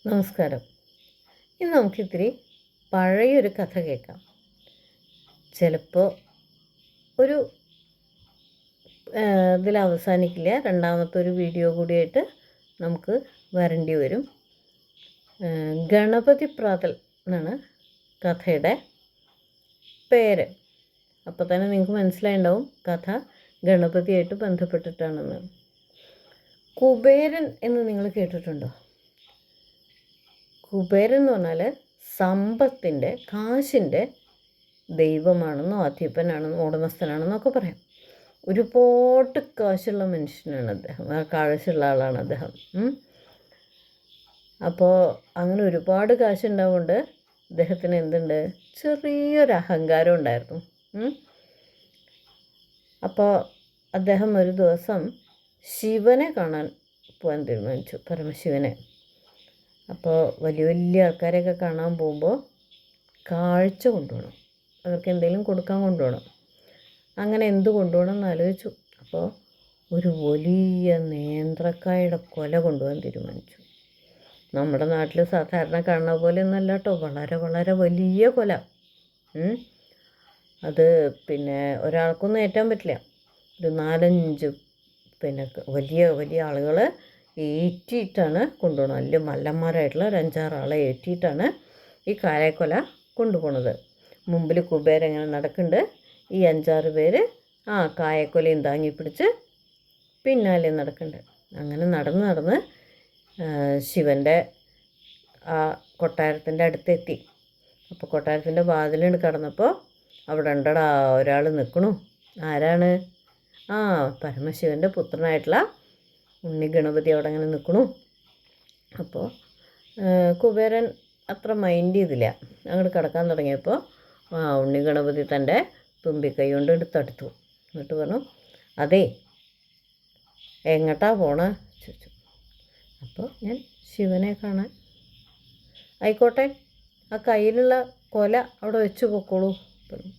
നമസ്കാരം. ഇന്ന് നമുക്കിത്തിരി പഴയൊരു കഥ കേൾക്കാം. ചിലപ്പോൾ ഒരു ഇതിൽ അവസാനിക്കില്ല, രണ്ടാമത്തെ ഒരു വീഡിയോ കൂടിയായിട്ട് നമുക്ക് വരേണ്ടി വരും. ഗണപതി പ്രാതൽ എന്നാണ് കഥയുടെ പേര്. അപ്പോൾ തന്നെ നിങ്ങൾക്ക് മനസ്സിലായിട്ടുണ്ടാവും കഥ ഗണപതിയായിട്ട് ബന്ധപ്പെട്ടിട്ടാണെന്ന്. കുബേരൻ എന്ന് നിങ്ങൾ കേട്ടിട്ടുണ്ടോ? കുബേരൻ എന്ന് പറഞ്ഞാൽ സമ്പത്തിൻ്റെ, കാശിൻ്റെ ദൈവമാണെന്നോ അധിപനാണെന്നോ ഉടമസ്ഥനാണെന്നൊക്കെ പറയാം. ഒരുപാട് കാശുള്ള മനുഷ്യനാണ് അദ്ദേഹം, കാശുള്ള ആളാണ് അദ്ദേഹം. അപ്പോൾ അങ്ങനെ ഒരുപാട് കാശുണ്ടാവുകൊണ്ട് അദ്ദേഹത്തിന് എന്തുണ്ട്, ചെറിയൊരു അഹങ്കാരം ഉണ്ടായിരുന്നു. അപ്പോൾ അദ്ദേഹം ഒരു ദിവസം ശിവനെ കാണാൻ പോകാൻ തീരുമാനിച്ചു, പരമശിവനെ. അപ്പോൾ വലിയ വലിയ ആൾക്കാരെയൊക്കെ കാണാൻ പോകുമ്പോൾ കാഴ്ച കൊണ്ടുപോകണം, അവർക്ക് എന്തെങ്കിലും കൊടുക്കാൻ കൊണ്ടുപോകണം. അങ്ങനെ എന്ത് കൊണ്ടുപോകണം എന്ന് ആലോചിച്ചു. അപ്പോൾ ഒരു വലിയ നേന്ത്രക്കായുടെ കൊല കൊണ്ടുപോകാൻ തീരുമാനിച്ചു. നമ്മുടെ നാട്ടിൽ സാധാരണ കാണുന്ന പോലെ ഒന്നല്ല കേട്ടോ, വളരെ വളരെ വലിയ കൊല. അത് ഒരാൾക്കൊന്നും ഏറ്റാൻ പറ്റില്ല. ഒരു 4-5 വലിയ വലിയ ആളുകൾ ഏറ്റിയിട്ടാണ് കൊണ്ടുപോകണം. നല്ല മല്ലന്മാരായിട്ടുള്ള ഒരു 5-6 ആളെ ഏറ്റിയിട്ടാണ് ഈ കായക്കൊല കൊണ്ടുപോകണത്. മുമ്പിൽ കുബേരൻ ഇങ്ങനെ നടക്കുന്നുണ്ട്, ഈ 5-6 പേര് ആ കായക്കൊലയും താങ്ങി പിടിച്ച് പിന്നാലെ നടക്കുന്നുണ്ട്. അങ്ങനെ നടന്ന് ശിവൻ്റെ ആ കൊട്ടാരത്തിൻ്റെ അടുത്തെത്തി. അപ്പോൾ കൊട്ടാരത്തിൻ്റെ വാതിലിൽ കടന്നപ്പോൾ അവിടെ ഉണ്ടടാ ഒരാൾ നിൽക്കണു. ആരാണ്? പരമശിവൻ്റെ പുത്രനായിട്ടുള്ള ഉണ്ണി ഗണപതി അവിടെ അങ്ങനെ നിൽക്കണു. അപ്പോൾ കുബേരൻ അത്ര മൈൻഡ് ചെയ്തില്ല. അങ്ങോട്ട് കിടക്കാൻ തുടങ്ങിയപ്പോൾ ഉണ്ണി ഗണപതി തൻ്റെ തുമ്പിക്കൈ കൊണ്ട് എടുത്തെടുത്തു. എന്നിട്ട് പറഞ്ഞു, അതേ എങ്ങോട്ടാ പോണേ ചോദിച്ചു. അപ്പോൾ ഞാൻ ശിവനെ കാണാൻ. ആയിക്കോട്ടെ, ആ കയ്യിലുള്ള കൊല അവിടെ വെച്ച് പൊക്കോളൂ പറഞ്ഞു.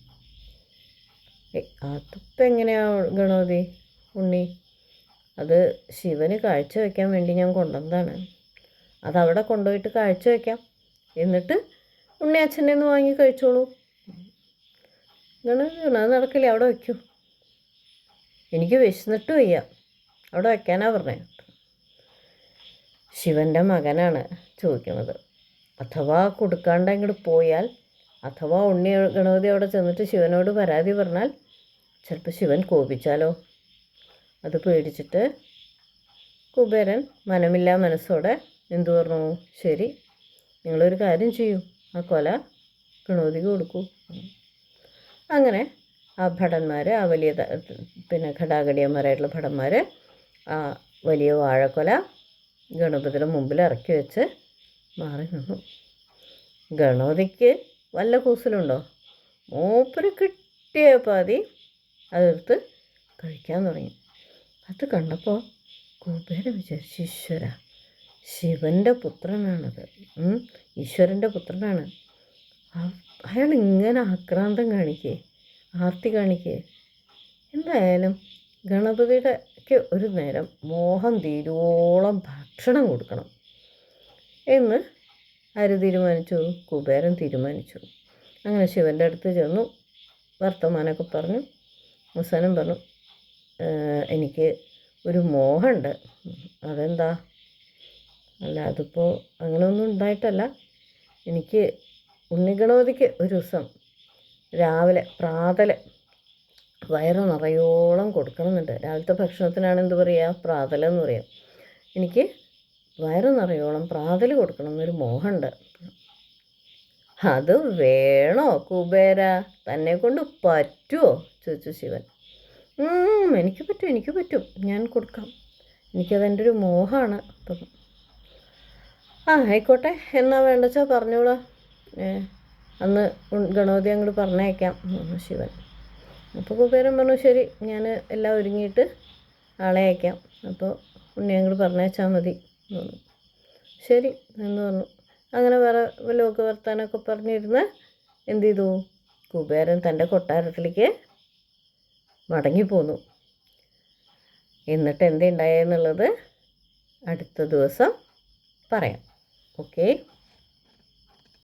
അതിപ്പോൾ എങ്ങനെയാണ് ഗണപതി ഉണ്ണി? അത് ശിവന് കാഴ്ച വയ്ക്കാൻ വേണ്ടി ഞാൻ കൊണ്ടുവന്നതാണ്. അതവിടെ കൊണ്ടുപോയിട്ട് കാഴ്ച വയ്ക്കാം, എന്നിട്ട് ഉണ്ണി അച്ഛൻ്റെ നിന്ന് വാങ്ങി കഴിച്ചോളൂ. അത് നടക്കില്ല, അവിടെ വയ്ക്കൂ. എനിക്ക് വിശന്നിട്ട് വയ്യ, അവിടെ വയ്ക്കാനാണ് പറഞ്ഞത്. ശിവൻ്റെ മകനാണ് ചോദിക്കുന്നത്. അഥവാ കൊടുക്കാണ്ട് അങ്ങോട്ട് പോയാൽ, അഥവാ ഉണ്ണി ഗണപതി അവിടെ ചെന്നിട്ട് ശിവനോട് പരാതി പറഞ്ഞാൽ ചിലപ്പോൾ ശിവൻ കോപിച്ചാലോ. അത് പേടിച്ചിട്ട് കുബേരൻ മനമില്ലാ മനസ്സോടെ എന്തു പറഞ്ഞു, ശരി നിങ്ങളൊരു കാര്യം ചെയ്യൂ, ആ കൊല ഗണപതിക്ക് കൊടുക്കൂ. അങ്ങനെ ആ ഭടന്മാർ, ആ വലിയ ഘടാഘടിയന്മാരായിട്ടുള്ള ഭടന്മാർ ആ വലിയ വാഴക്കൊല ഗണപതിയുടെ മുമ്പിൽ ഇറക്കി വെച്ച് മാറി നിന്നു. ഗണപതിക്ക് വല്ല കൂസലുണ്ടോ? മൂപ്പര് കിട്ടിയ പാതി അതെടുത്ത് കഴിക്കാൻ തുടങ്ങി. അത് കണ്ടപ്പോൾ കുബേരൻ വിചാരിച്ചു, ഈശ്വര, ശിവൻ്റെ പുത്രനാണത്, ഈശ്വരൻ്റെ പുത്രനാണ്. അയാൾ ഇങ്ങനെ ആക്രാന്തം കാണിക്കേ, ആർത്തി കാണിക്കേ. എന്തായാലും ഗണപതിയുടെക്ക് ഒരു നേരം മോഹം തീരോളം ഭക്ഷണം കൊടുക്കണം എന്ന് ആര് തീരുമാനിച്ചു? കുബേരൻ തീരുമാനിച്ചു. അങ്ങനെ ശിവൻ്റെ അടുത്ത് ചെന്നു, വർത്തമാനമൊക്കെ പറഞ്ഞു. അവസാനം പറഞ്ഞു, എനിക്ക് ഒരു മോഹമുണ്ട്. അതെന്താ? അല്ല, അതിപ്പോൾ അങ്ങനെയൊന്നും ഉണ്ടായിട്ടല്ല. എനിക്ക് ഉണ്ണിഗണപതിക്ക് ഒരു ദിവസം രാവിലെ പ്രാതൽ വയറ് നിറയോളം കൊടുക്കണമെന്നുണ്ട്. രാവിലത്തെ ഭക്ഷണത്തിനാണ് എന്ത് പറയുക, പ്രാതലെന്ന് പറയാം. എനിക്ക് വയറ് നിറയോളം പ്രാതൽ കൊടുക്കണം എന്നൊരു മോഹമുണ്ട്. അത് വേണോ കുബേര? തന്നെ കൊണ്ട് പറ്റുമോ ചോദിച്ചു ശിവൻ. എനിക്ക് പറ്റും, ഞാൻ കൊടുക്കാം, എനിക്കതെൻ്റെ ഒരു മോഹമാണ്. അപ്പം ആയിക്കോട്ടെ, എന്നാ വേണ്ടച്ചാ പറഞ്ഞോളാം, അന്ന് ഗണപതി അങ്ങോട്ട് പറഞ്ഞേക്കാം ശിവൻ. അപ്പോൾ കുബേരൻ പറഞ്ഞു, ശരി ഞാൻ എല്ലാം ഒരുങ്ങിയിട്ട് ആളെ അയക്കാം, അപ്പോൾ ഉണ്ണി അങ്ങോട്ട് പറഞ്ഞേച്ചാൽ മതി എന്ന് പറഞ്ഞു. ശരി എന്ന് പറഞ്ഞു. അങ്ങനെ വേറെ വല്ലതൊക്കെ വർത്താനമൊക്കെ പറഞ്ഞിരുന്ന് എന്ത് ചെയ്തു, കുബേരൻ തൻ്റെ കൊട്ടാരത്തിലേക്ക് മടങ്ങിപ്പോന്നു. എന്നിട്ട് എന്തുണ്ടായെന്നുള്ളത് അടുത്ത ദിവസം പറയാം. ഓക്കെ.